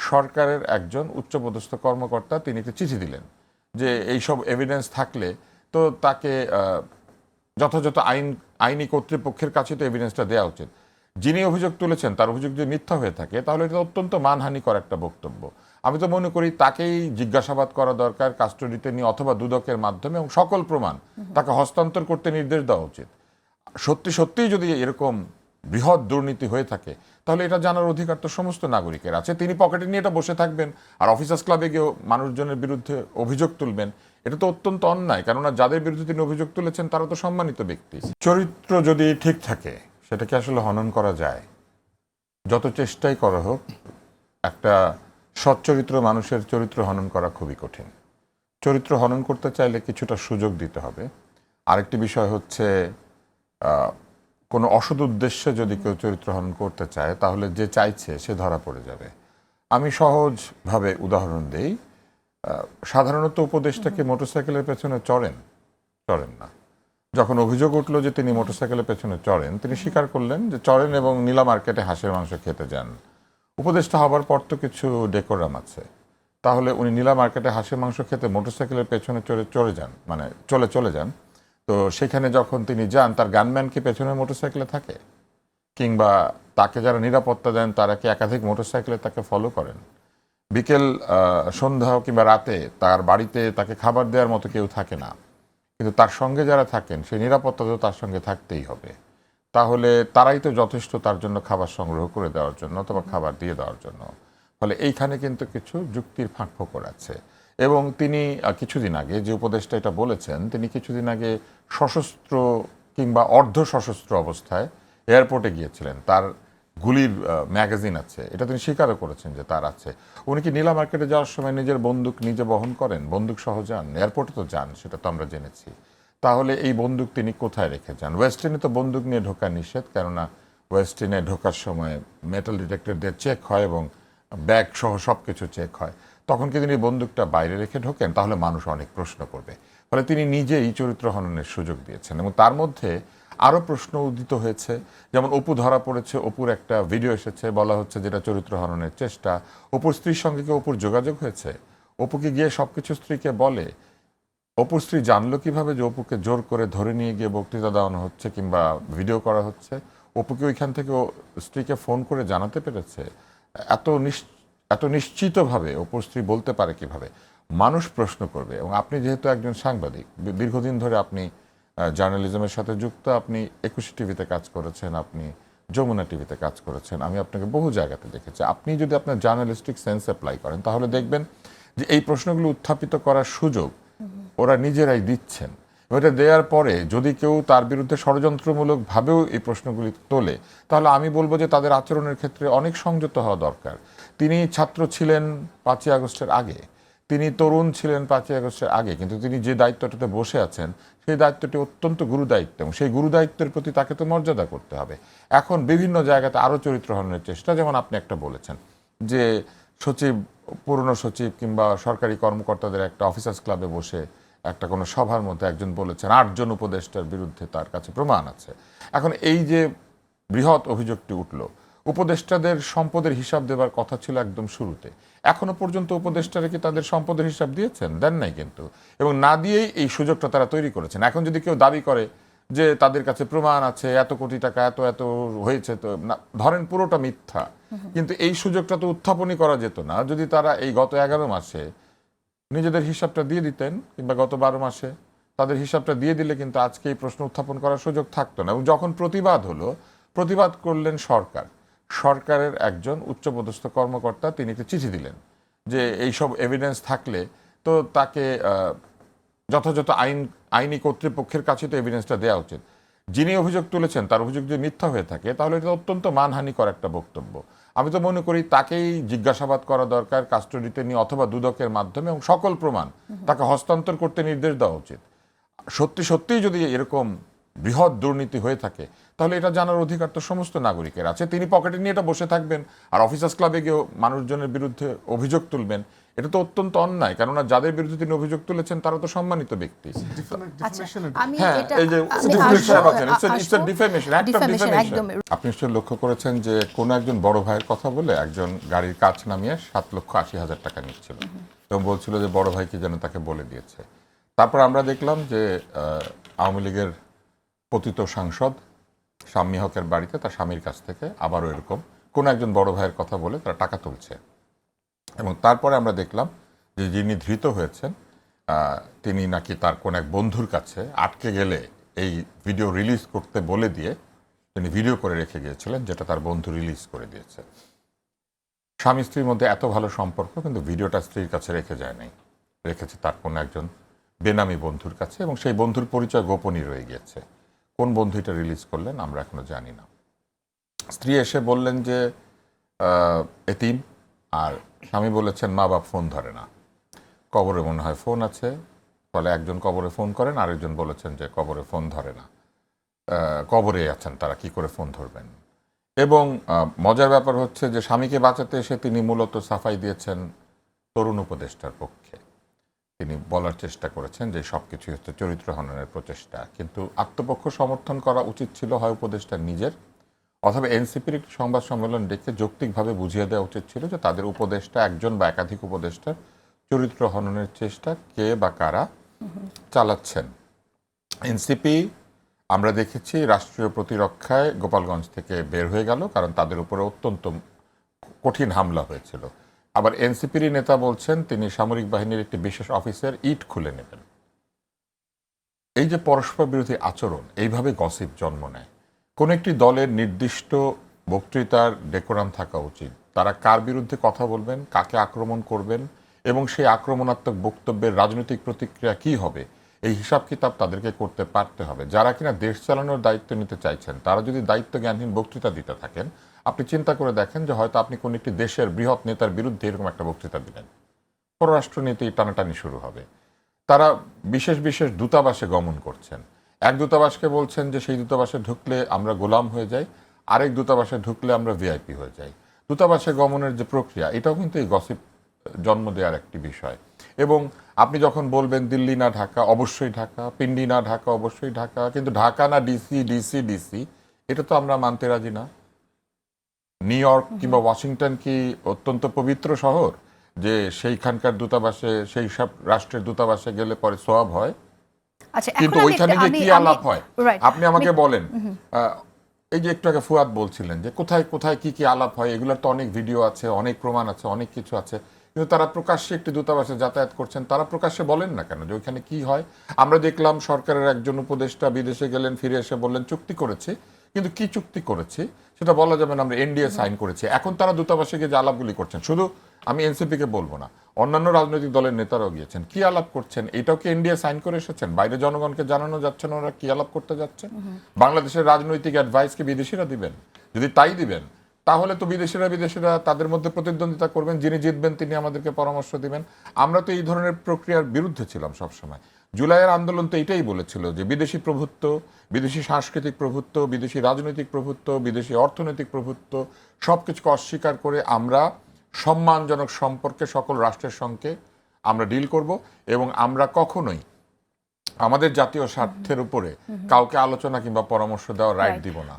সরকারের একজন উচ্চপদস্থ কর্মকর্তা তিনি একটি চিঠি দিলেন যে এইসব এভিডেন্স থাকলে তো তাকে যথাযথ আইনি কর্তৃপক্ষের কাছে তো এভিডেন্সটা দেওয়া উচিত। যিনি অভিযোগ তুলেছেন তার অভিযোগ যদি মিথ্যা হয়ে থাকে তাহলে এটা অত্যন্ত মানহানিকর একটা বক্তব্য। আমি তো মনে করি তাকেই জিজ্ঞাসাবাদ করা দরকার কাস্টডিতে নিয়ে অথবা দুদকের মাধ্যমে, এবং সকল প্রমাণ তাকে হস্তান্তর করতে নির্দেশ দেওয়া উচিত। সত্যি সত্যিই যদি এরকম বৃহৎ দুর্নীতি হয়ে থাকে তাহলে এটা জানার অধিকার তো সমস্ত নাগরিকের আছে। তিনি পকেটে নিয়ে এটা বসে থাকবেন আর অফিসার্স ক্লাবে গিয়ে মানুষজনের বিরুদ্ধে অভিযোগ তুলবেন, এটা তো অত্যন্ত অন্যায়। কেননা যাদের বিরুদ্ধে তিনি অভিযোগ তুলেছেন তারা তো সম্মানিত ব্যক্তি। চরিত্র যদি ঠিক থাকে সেটাকে আসলে হনন করা যায়, যত চেষ্টাই করা হোক। একটা সচ্চরিত্র মানুষের চরিত্র হনন করা খুবই কঠিন। চরিত্র হনন করতে চাইলে কিছুটা সুযোগ দিতে হবে। আরেকটি বিষয় হচ্ছে কোনো অসৎ উদ্দেশ্যে যদি কেউ চরিত্র হনন করতে চায় তাহলে যে চাইছে সে ধরা পড়ে যাবে। আমি সহজভাবে উদাহরণ দেই। সাধারণত উপদেষ্টাকে মোটরসাইকেলের পেছনে চড়েন না। যখন অভিযোগ উঠল যে তিনি মোটরসাইকেলের পেছনে চড়েন, তিনি স্বীকার করলেন যে চড়েন এবং নীলা মার্কেটে হাঁসের মাংস খেতে যান। উপদেষ্টা হবার পর তো কিছু ডেকোরাম আছে, তাহলে উনি নীলা মার্কেটে হাঁসের মাংস খেতে মোটরসাইকেলের পেছনে চড়ে যান, মানে চলে যান। তো সেখানে যখন তিনি যান তার গানম্যান কি পেছনে মোটরসাইকেলে থাকে? কিংবা তাকে যারা নিরাপত্তা দেন তারা কি একাধিক মোটরসাইকেলে তাকে ফলো করেন? বিকেল সন্ধ্যা কিংবা রাতে তার বাড়িতে তাকে খাবার দেওয়ার মতো কেউ থাকে না, কিন্তু তার সঙ্গে যারা থাকেন সেই নিরাপত্তা তো তার সঙ্গে থাকতেই হবে। তাহলে তারাই তো যথেষ্ট তার জন্য খাবার সংগ্রহ করে দেওয়ার জন্য অথবা খাবার দিয়ে দেওয়ার জন্য। ফলে এইখানে কিন্তু কিছু যুক্তির ফাঁকফোকর আছে। এবং তিনি কিছুদিন আগে যে উপদেষ্টা এটা বলেছেন, তিনি কিছুদিন আগে সশস্ত্র কিংবা অর্ধ সশস্ত্র অবস্থায় এয়ারপোর্টে গিয়েছিলেন। তার গুলির ম্যাগাজিন আছে, এটা তিনি স্বীকারও করেছেন যে তার আছে। উনি কি নীলা মার্কেটে যাওয়ার সময় নিজের বন্দুক নিজে বহন করেন? বন্দুক সহ যান? এয়ারপোর্টে তো যান, সেটা তো আমরা জেনেছি। তাহলে এই বন্দুক তিনি কোথায় রেখে যান? ওয়েস্টিনে তো বন্দুক নিয়ে ঢোকা নিষেধ, কেননা ওয়েস্টিনে ঢোকার সময় মেটাল ডিটেক্টর দিয়ে চেক হয় এবং ব্যাগ সহ সব কিছু চেক হয়। তখন কি তিনি বন্দুকটা বাইরে রেখে ঢোকেন? তাহলে মানুষ অনেক প্রশ্ন করবে। ফলে তিনি নিজেই চরিত্র হননের সুযোগ দিয়েছেন। এবং তার মধ্যে আরও প্রশ্ন উদিত হয়েছে, যেমন অপু ধরা পড়েছে, অপুর একটা ভিডিও এসেছে, বলা হচ্ছে যেটা চরিত্র হননের চেষ্টা। অপুর স্ত্রীর সঙ্গে কি অপুর যোগাযোগ হয়েছে? অপুকে গিয়ে সবকিছু স্ত্রীকে বলে? অপুর স্ত্রী জানলো কিভাবে যে অপুকে জোর করে ধরে নিয়ে গিয়ে বক্তৃতা দেওয়ানো হচ্ছে কিংবা ভিডিও করা হচ্ছে? অপুকে ওইখান থেকে স্ত্রীকে ফোন করে জানাতে পেরেছে? এত নিশ্চিতভাবে অপুর স্ত্রী বলতে পারে কিভাবে? মানুষ প্রশ্ন করবে। এবং আপনি যেহেতু একজন সাংবাদিক, দীর্ঘদিন ধরে আপনি জার্নালিজমের সাথে যুক্ত, আপনি 21 টিভিতে কাজ করেছেন, আপনি যমুনা টিভিতে কাজ করেছেন, আমি আপনাকে বহু জায়গাতে দেখেছি। আপনি যদি আপনার জার্নালিস্টিক সেন্স অ্যাপ্লাই করেন তাহলে দেখবেন যে এই প্রশ্নগুলো উত্থাপিত করার সুযোগ ওরা নিজেরাই দিচ্ছেন। এটা দেওয়ার পরে যদি কেউ তার বিরুদ্ধে ষড়যন্ত্রমূলকভাবেও এই প্রশ্নগুলি তোলে তাহলে আমি বলবো যে তাদের আচরণের ক্ষেত্রে অনেক সংযত হওয়া দরকার। তিনি ছাত্র ছিলেন 5ই আগস্টের আগে, তিনি তরুণ ছিলেন 5ই আগস্টের আগে, কিন্তু তিনি যে দায়িত্বটাতে বসে আছেন সেই দায়িত্বটি অত্যন্ত গুরুদায়িত্ব এবং সেই গুরুদায়িত্বের প্রতি তাকে তো মর্যাদা করতে হবে। এখন বিভিন্ন জায়গাতে আরও চরিত্র হননের চেষ্টা, যেমন আপনি একটা বলেছেন যে সচিব, পুরনো সচিব কিংবা সরকারি কর্মকর্তাদের একটা অফিসার্স ক্লাবে বসে একটা কোনো সভার মধ্যে একজন বলেছেন 8 জন উপদেষ্টার বিরুদ্ধে তার কাছে প্রমাণ আছে। এখন এই যে বৃহৎ অভিযোগটি উঠল, উপদেষ্টাদের সম্পদের হিসাব দেবার কথা ছিল একদম শুরুতে। এখনো পর্যন্ত উপদেষ্টারা কি তাদের সম্পদের হিসাব দিয়েছেন? দেন নাই কিন্তু। এবং না দিয়েই এই সুযোগটা তারা তৈরি করেছেন। এখন যদি কেউ দাবি করে যে তাদের কাছে প্রমাণ আছে, এত কোটি টাকা এত এত হয়েছে, তো না ধরেন পুরোটা মিথ্যা, কিন্তু এই সুযোগটা তো উত্থাপনই করা যেত না যদি তারা এই গত 11 মাসে নিজেদের হিসাবটা দিয়ে দিতেন, কিংবা গত 12 মাসে তাদের হিসাবটা দিয়ে দিলে কিন্তু আজকে এই প্রশ্ন উত্থাপন করার সুযোগ থাকতো না। এবং যখন প্রতিবাদ হলো, প্রতিবাদ করলেন সরকারের একজন উচ্চপদস্থ কর্মকর্তা, তিনি একটি চিঠি দিলেন যে এইসব এভিডেন্স থাকলে তো তাকে যথাযথ আইনি কর্তৃপক্ষের কাছে তো এভিডেন্সটা দেওয়া উচিত। যিনি অভিযোগ তুলেছেন তার অভিযোগ যদি মিথ্যা হয়ে থাকে তাহলে এটা অত্যন্ত মানহানিকর একটা বক্তব্য। আমি তো মনে করি তাকেই জিজ্ঞাসাবাদ করা দরকার কাস্টডিতে নিয়ে অথবা দুদকের মাধ্যমে, এবং সকল প্রমাণ তাকে হস্তান্তর করতে নির্দেশ দেওয়া উচিত। সত্যিই যদি এরকম বৃহৎ দুর্নীতি হয়ে থাকে, তাহলে এটা জানার অধিকার তো সমস্ত নাগরিকের আছে। তিনি পকেটে নিয়ে এটা বসে থাকবেন আর অফিসার্স ক্লাবে গিয়েও মানুষজনের বিরুদ্ধে অভিযোগ তুলবেন, এটা তো অত্যন্ত অন্যায়। কেননা যাদের বিরুদ্ধে তিনি অভিযোগ তুলেছেন তারা তো সম্মানিত ব্যক্তি। হ্যাঁ, এই যে আপনি নিশ্চয়ই লক্ষ্য করেছেন যে কোনো একজন বড় ভাইয়ের কথা বলে একজন গাড়ির কাচ নামিয়ে 7,80,000 টাকা নিচ্ছিল এবং বলছিল যে বড় ভাই কি যেন তাকে বলে দিয়েছে। তারপর আমরা দেখলাম যে আওয়ামী লীগের পতিত সাংসদ শাম্মী হকের বাড়িতে তার স্বামীর কাছ থেকে আবারও এরকম কোন একজন বড় ভাইয়ের কথা বলে তারা টাকা তুলছে। এবং তারপরে আমরা দেখলাম যে যিনি ধৃত হয়েছেন তিনি নাকি তার কোন এক বন্ধুর কাছে আটকে গেলে এই ভিডিও রিলিজ করতে বলে দিয়ে তিনি ভিডিও করে রেখে গিয়েছিলেন, যেটা তার বন্ধু রিলিজ করে দিয়েছে। স্বামী স্ত্রীর মধ্যে এত ভালো সম্পর্ক, কিন্তু ভিডিওটা স্ত্রীর কাছে রেখে যায় নাই, রেখেছে তার কোন একজন বেনামি বন্ধুর কাছে, এবং সেই বন্ধুর পরিচয় গোপনই রয়ে গিয়েছে। কোন বন্ধু এটা রিলিজ করলেন আমরা এখনো জানি না। স্ত্রী এসে বললেন যে এতিম, আর স্বামী বলেছেন মা বাপ ফোন ধরে না, কবরে মনে হয় ফোন আছে, ফলে একজন কবরে ফোন করেন, আরেকজন বলেছেন যে কবরে ফোন ধরে না, কবরে আছেন তারা, কি করে ফোন ধরবেন। এবং মজার ব্যাপার হচ্ছে যে স্বামীকে বাঁচাতে এসে তিনি মূলত সাফাই দিয়েছেন তরুণ উপদেষ্টার পক্ষে। তিনি বলার চেষ্টা করেছেন যে সব কিছুই হচ্ছে চরিত্র হননের প্রচেষ্টা, কিন্তু আত্মপক্ষ সমর্থন করা উচিত ছিল হয় উপদেষ্টার নিজের, অথবা এনসিপির একটি সংবাদ সম্মেলন ডেকে যৌক্তিকভাবে বুঝিয়ে দেওয়া উচিত ছিল যে তাদের উপদেষ্টা একজন বা একাধিক উপদেষ্টার চরিত্র হননের চেষ্টা কে বা কারা চালাচ্ছেন। এনসিপি আমরা দেখেছি রাষ্ট্রীয় প্রতিরক্ষায় গোপালগঞ্জ থেকে বের হয়ে গেল, কারণ তাদের উপরে অত্যন্ত কঠিন হামলা হয়েছিল। আবার এনসিপির নেতা বলছেন তিনি সামরিক বাহিনীর একটি বিশেষ অফিসের ইট খুলে নেবেন। এই যে পরস্পর বিরোধী আচরণ, এইভাবে গসিপ জন্ম নেয়। কোন একটি দলের নির্দিষ্ট বক্তৃতার ডেকোরাম থাকা উচিত, তারা কার বিরুদ্ধে কথা বলবেন, কাকে আক্রমণ করবেন, এবং সেই আক্রমণাত্মক বক্তব্যের রাজনৈতিক প্রতিক্রিয়া কি হবে, এই হিসাব কিতাব তাদেরকে করতে পারতে হবে। যারা কিনা দেশ চালানোর দায়িত্ব নিতে চাইছেন তারা যদি দায়িত্ব জ্ঞানহীন বক্তৃতা দিতে থাকেন, আপনি চিন্তা করে দেখেন যে হয়তো আপনি কোন একটি দেশের বৃহৎ নেতার বিরুদ্ধে এরকম একটা বক্তৃতা দিলেন, পররাষ্ট্রনীতি টানাটানি শুরু হবে। তারা বিশেষ বিশেষ দূতাবাসে গমন করছেন, এক দূতাবাসকে বলছেন যে সেই দূতাবাসে ঢুকলে আমরা গোলাম হয়ে যাই, আরেক দূতাবাসে ঢুকলে আমরা ভিআইপি হয়ে যাই। দূতাবাসে গমনের যে প্রক্রিয়া, এটাও কিন্তু এই গসিপ জন্ম দেওয়ার একটি বিষয়। এবং আপনি যখন বলবেন দিল্লি না ঢাকা, অবশ্যই ঢাকা, পিন্ডি না ঢাকা, অবশ্যই ঢাকা, কিন্তু ঢাকা না ডিসি, ডিসি ডিসি, এটা তো আমরা মানতে রাজি না। নিউ ইয়র্ক কিংবা ওয়াশিংটন কি অত্যন্ত পবিত্র শহর যে সেইখানকার দূতাবাসে, সেই সব রাষ্ট্রের দূতাবাসে গেলে পরে সোয়াব হয়? কিন্তু ওইখানে গিয়ে কি আলাপ হয় আপনি আমাকে বলেন। এই যে একটু আগে ফুয়াদ বলছিলেন যে কোথায় কোথায় কি কি আলাপ হয়, এগুলোর তো অনেক ভিডিও আছে, অনেক প্রমাণ আছে, অনেক কিছু আছে, কিন্তু তারা প্রকাশ্যে একটি দূতাবাসে যাতায়াত করছেন, তারা প্রকাশ্যে বলেন না কেন যে ওইখানে কি হয়? আমরা দেখলাম সরকারের একজন উপদেষ্টা বিদেশে গেলেন, ফিরে এসে বললেন চুক্তি করেছি, কিন্তু কি চুক্তি করেছি সেটা বলা যাবে না, আমরা এনডিএ সাইন করেছি। এখন তারা দূতাবাসে গিয়ে যে আলাপগুলি করছেন, শুধু আমি এনসিপিকে বলবো না, অন্যান্য রাজনৈতিক দলের নেতারাও গিয়েছেন, কি আলাপ করছেন? এটাও কি এনডিএ সাইন করে এসেছেন? বাইরে জনগণকে জানানো যাচ্ছে না ওরা কি আলাপ করতে যাচ্ছে? বাংলাদেশের রাজনৈতিক অ্যাডভাইস কি বিদেশিরা দিবেন? যদি তাই দিবেন তাহলে তো বিদেশিরা তাদের মধ্যে প্রতিদ্বন্দ্বিতা করবেন, যিনি জিতবেন তিনি আমাদেরকে পরামর্শ দিবেন। আমরা তো এই ধরনের প্রক্রিয়ার বিরুদ্ধে ছিলাম সবসময়। জুলাইয়ের আন্দোলন তো এটাই বলেছিল যে বিদেশি প্রভুত্ব, বিদেশি সাংস্কৃতিক প্রভুত্ব, বিদেশি রাজনৈতিক প্রভুত্ব, বিদেশি অর্থনৈতিক প্রভুত্ব সবকিছুকে অস্বীকার করে আমরা সম্মানজনক সম্পর্কে সকল রাষ্ট্রের সঙ্গে আমরা ডিল করব, এবং আমরা কখনোই আমাদের জাতীয় স্বার্থের উপরে কাউকে আলোচনা কিংবা পরামর্শ দেওয়ার রাইট দিব না।